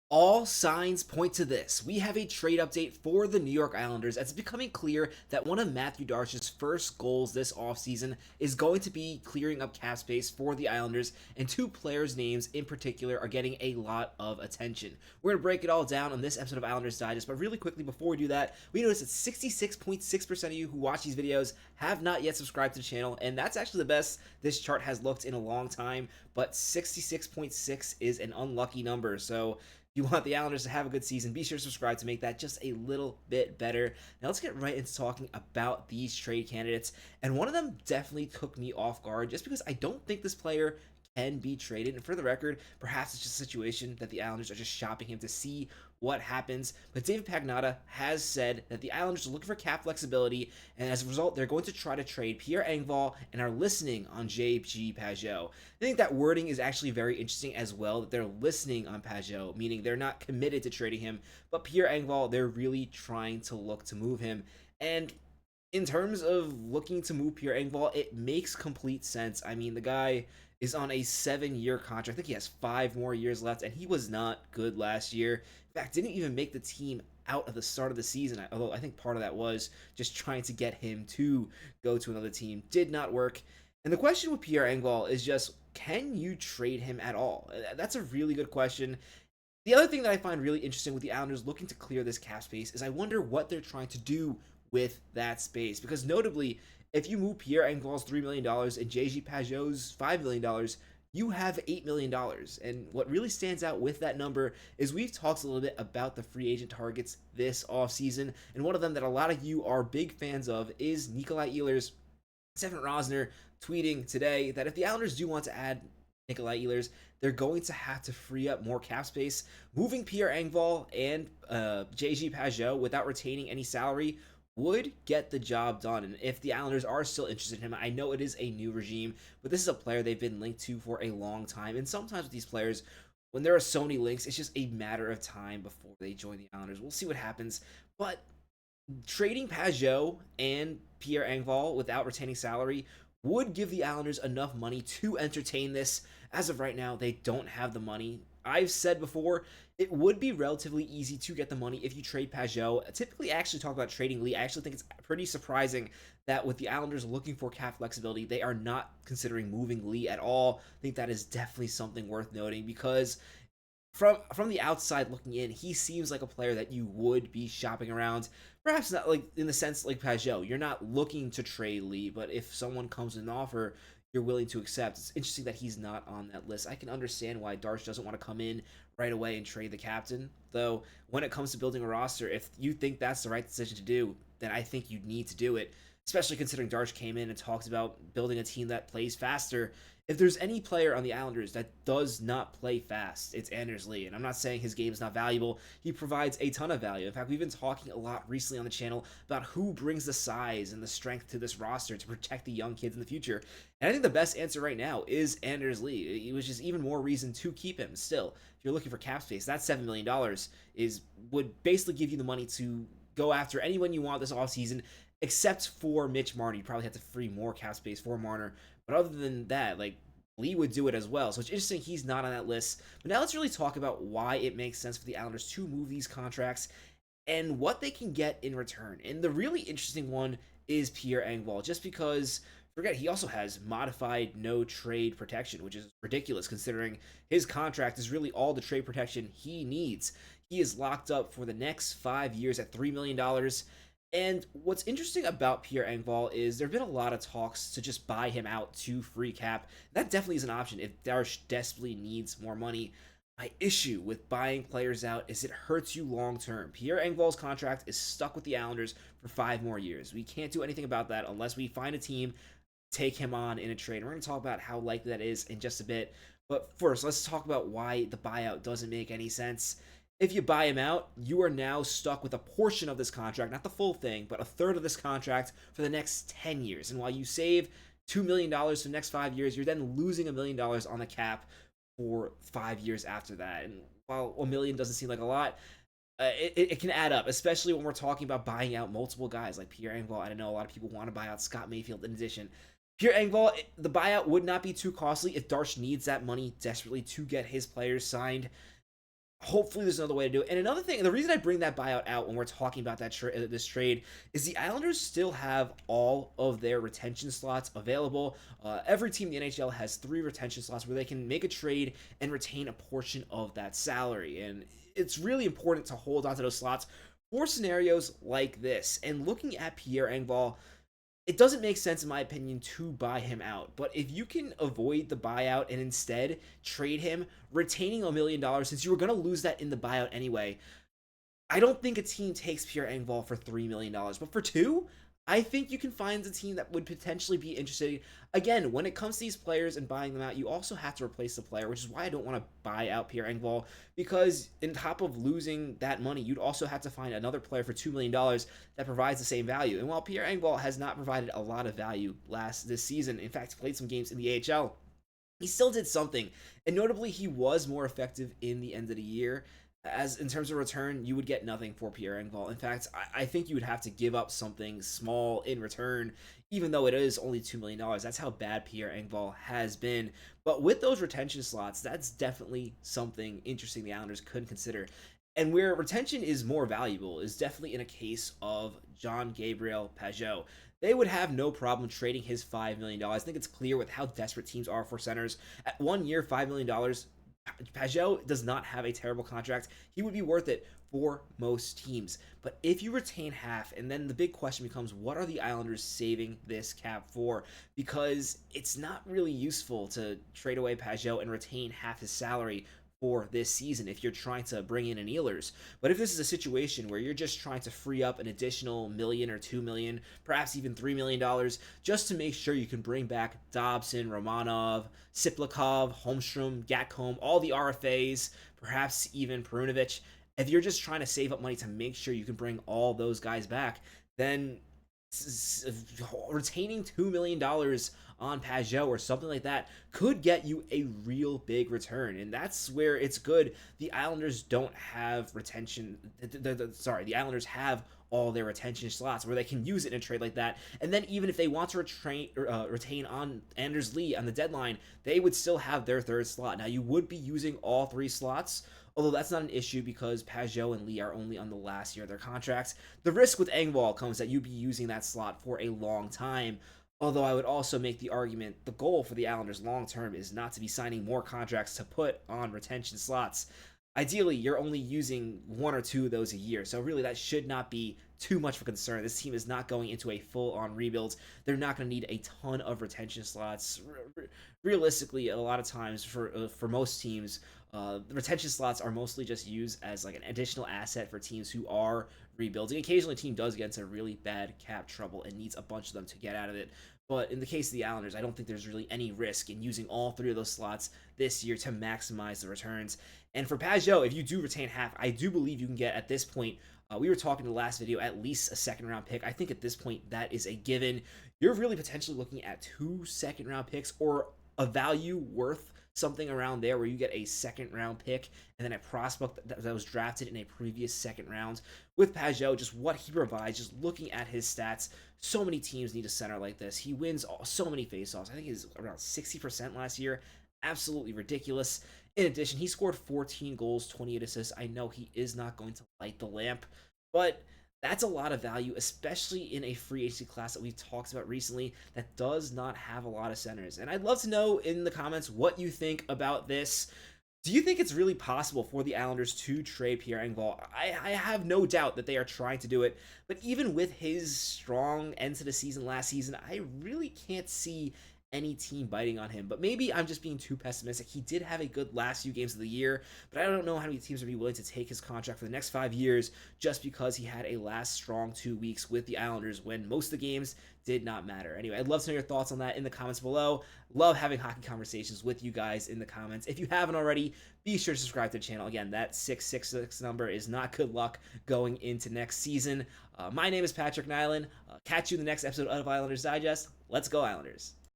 All signs point to this. We have a trade update for the New York Islanders as it's becoming clear that one of Matthew Darsh's first goals this offseason is going to be clearing up cap space for the Islanders, and two players' names in particular are getting a lot of attention. We're going to break it all down on this episode of Islanders Digest, but really quickly before we do that, we notice that 66.6% of you who watch these videos have not yet subscribed to the channel, and that's actually the best this chart has looked in a long time, but 66.6 is an unlucky number, so you want the Islanders to have a good season, be sure to subscribe to make that just a little bit better. Now let's get right into talking about these trade candidates. And one of them definitely took me off guard just because I don't think this player can be traded. And for the record, perhaps it's just a situation that the Islanders are just shopping him to see what happens. But David Pagnotta has said that the Islanders are looking for cap flexibility, and as a result, they're going to try to trade Pierre Engvall and are listening on J.G. Pageau. I think that wording is actually very interesting as well, that they're listening on Pageau, meaning they're not committed to trading him, but Pierre Engvall, they're really trying to look to move him. And in terms of looking to move Pierre Engvall, it makes complete sense. I mean, the guy is on a 7-year contract. I think he has 5 more years left, and he was not good last year. In fact, didn't even make the team out of the start of the season, although I think part of that was just trying to get him to go to another team. Did not work. And the question with Pierre Engvall is just, can you trade him at all? That's a really good question. The other thing that I find really interesting with the Islanders looking to clear this cap space is I wonder what they're trying to do with that space. Because notably, if you move Pierre Engvall's $3 million and JG Pageau's $5 million, you have $8 million. And what really stands out with that number is we've talked a little bit about the free agent targets this offseason. And one of them that a lot of you are big fans of is Nikolai Ehlers. Stefan Rosner tweeting today that if the Islanders do want to add Nikolai Ehlers, they're going to have to free up more cap space. Moving Pierre Engvall and JG Pageau without retaining any salary would get the job done. And if the Islanders are still interested in him, I know it is a new regime, but this is a player they've been linked to for a long time. And sometimes with these players, when there are so many links, it's just a matter of time before they join the Islanders. We'll see what happens. But trading Pageau and Pierre Engvall without retaining salary would give the Islanders enough money to entertain this. As of right now, they don't have the money. I've said before, it would be relatively easy to get the money if you trade Pageau. Typically, I actually talk about trading Lee. I actually think it's pretty surprising that with the Islanders looking for cap flexibility, they are not considering moving Lee at all. I think that is definitely something worth noting because from the outside looking in, he seems like a player that you would be shopping around. Perhaps not like in the sense like Pageau. You're not looking to trade Lee, but if someone comes with an offer, you're willing to accept. It's interesting that he's not on that list. I can understand why Darsh doesn't want to come in right away and trade the captain. Though when it comes to building a roster, if you think that's the right decision to do, then I think you need to do it. Especially considering Darsh came in and talked about building a team that plays faster. If there's any player on the Islanders that does not play fast, it's Anders Lee. And I'm not saying his game is not valuable. He provides a ton of value. In fact, we've been talking a lot recently on the channel about who brings the size and the strength to this roster to protect the young kids in the future. And I think the best answer right now is Anders Lee, which is even more reason to keep him still. If you're looking for cap space, that $7 million would basically give you the money to go after anyone you want this offseason, except for Mitch Marner. You probably have to free more cap space for Marner. But other than that, like, Lee would do it as well. So it's interesting he's not on that list. But now let's really talk about why it makes sense for the Islanders to move these contracts and what they can get in return. And the really interesting one is Pierre Engvall, just because, forget, he also has modified no trade protection, which is ridiculous considering his contract is really all the trade protection he needs. He is locked up for the next 5 years at $3 million. And what's interesting about Pierre Engvall is there have been a lot of talks to just buy him out to free cap. That definitely is an option if Darsh desperately needs more money. My issue with buying players out is it hurts you long term. Pierre Engvall's contract is stuck with the Islanders for 5 more years. We can't do anything about that unless we find a team, take him on in a trade. We're going to talk about how likely that is in just a bit. But first, let's talk about why the buyout doesn't make any sense. If you buy him out, you are now stuck with a portion of this contract, not the full thing, but a third of this contract for the next 10 years. And while you save $2 million for the next 5 years, you're then losing $1 million on the cap for 5 years after that. And while $1 million doesn't seem like a lot, it can add up, especially when we're talking about buying out multiple guys like Pierre Engvall. I don't know, a lot of people want to buy out Scott Mayfield in addition. Pierre Engvall, the buyout would not be too costly if Darsh needs that money desperately to get his players signed. Hopefully there's another way to do it. And another thing, the reason I bring that buyout out when we're talking about this trade is the Islanders still have all of their retention slots available. Every team in the NHL has 3 retention slots where they can make a trade and retain a portion of that salary. And it's really important to hold onto those slots for scenarios like this. And looking at Pierre Engvall, it doesn't make sense, in my opinion, to buy him out. But if you can avoid the buyout and instead trade him, retaining $1 million, since you were going to lose that in the buyout anyway, I don't think a team takes Pierre Engvall for $3 million, but for 2, I think you can find a team that would potentially be interested. Again, when it comes to these players and buying them out, you also have to replace the player, which is why I don't want to buy out Pierre Engvall, because on top of losing that money, you'd also have to find another player for $2 million that provides the same value. And while Pierre Engvall has not provided a lot of value this season, in fact, played some games in the AHL, he still did something. And notably, he was more effective in the end of the year. As in terms of return, you would get nothing for Pierre Engvall. In fact, I think you would have to give up something small in return, even though it is only $2 million. That's how bad Pierre Engvall has been. But with those retention slots, that's definitely something interesting the Islanders could consider. And where retention is more valuable is definitely in a case of Jean-Gabriel Pageau. They would have no problem trading his $5 million. I think it's clear with how desperate teams are for centers. At 1 year, $5 million, Pageau does not have a terrible contract. He would be worth it for most teams. But if you retain half, and then the big question becomes, what are the Islanders saving this cap for? Because it's not really useful to trade away Pageau and retain half his salary for this season if you're trying to bring in an Ehlers. But if this is a situation where you're just trying to free up an additional million or 2 million, perhaps even $3 million, just to make sure you can bring back Dobson, Romanov, Siplikov, Holmstrom, Gatcomb, all the RFAs, perhaps even Perunovic, if you're just trying to save up money to make sure you can bring all those guys back, then retaining $2 million on Pageau or something like that could get you a real big return. And that's where it's good. The Islanders don't have retention. The Islanders have all their retention slots where they can use it in a trade like that. And then even if they want to retain on Anders Lee on the deadline, they would still have their 3rd slot. Now, you would be using all 3 slots, although that's not an issue because Pageau and Lee are only on the last year of their contracts. The risk with Engvall comes that you'd be using that slot for a long time. Although I would also make the argument the goal for the Islanders long term is not to be signing more contracts to put on retention slots. Ideally, you're only using 1 or 2 of those a year, so really that should not be too much of a concern. This team is not going into a full-on rebuild. They're not going to need a ton of retention slots. Realistically, a lot of times for most teams, the retention slots are mostly just used as like an additional asset for teams who are rebuilding. Occasionally, a team does get into really bad cap trouble and needs a bunch of them to get out of it. But in the case of the Islanders, I don't think there's really any risk in using all 3 of those slots this year to maximize the returns. And for Pageau, if you do retain half, I do believe you can get, at this point, we were talking in the last video, at least a 2nd-round pick. I think at this point that is a given. You're really potentially looking at 2 2nd-round picks or a value worth something around there where you get a 2nd-round pick and then a prospect that was drafted in a previous 2nd round. With Pageau, just what he provides, just looking at his stats, so many teams need a center like this. He wins so many faceoffs. I think he's around 60% last year. Absolutely ridiculous. In addition, he scored 14 goals, 28 assists. I know he is not going to light the lamp, but that's a lot of value, especially in a free agency class that we've talked about recently that does not have a lot of centers. And I'd love to know in the comments what you think about this. Do you think it's really possible for the Islanders to trade Pierre Engvall? I have no doubt that they are trying to do it, but even with his strong end to the season last season, I really can't see any team biting on him. But maybe I'm just being too pessimistic. He did have a good last few games of the year, but I don't know how many teams would be willing to take his contract for the next 5 years just because he had a last strong 2 weeks with the Islanders when most of the games did not matter. Anyway, I'd love to know your thoughts on that in the comments below. Love having hockey conversations with you guys in the comments. If you haven't already, be sure to subscribe to the channel. Again, that 666 number is not good luck going into next season. My name is Patrick Nilan. Catch you in the next episode of Islanders Digest. Let's go, Islanders.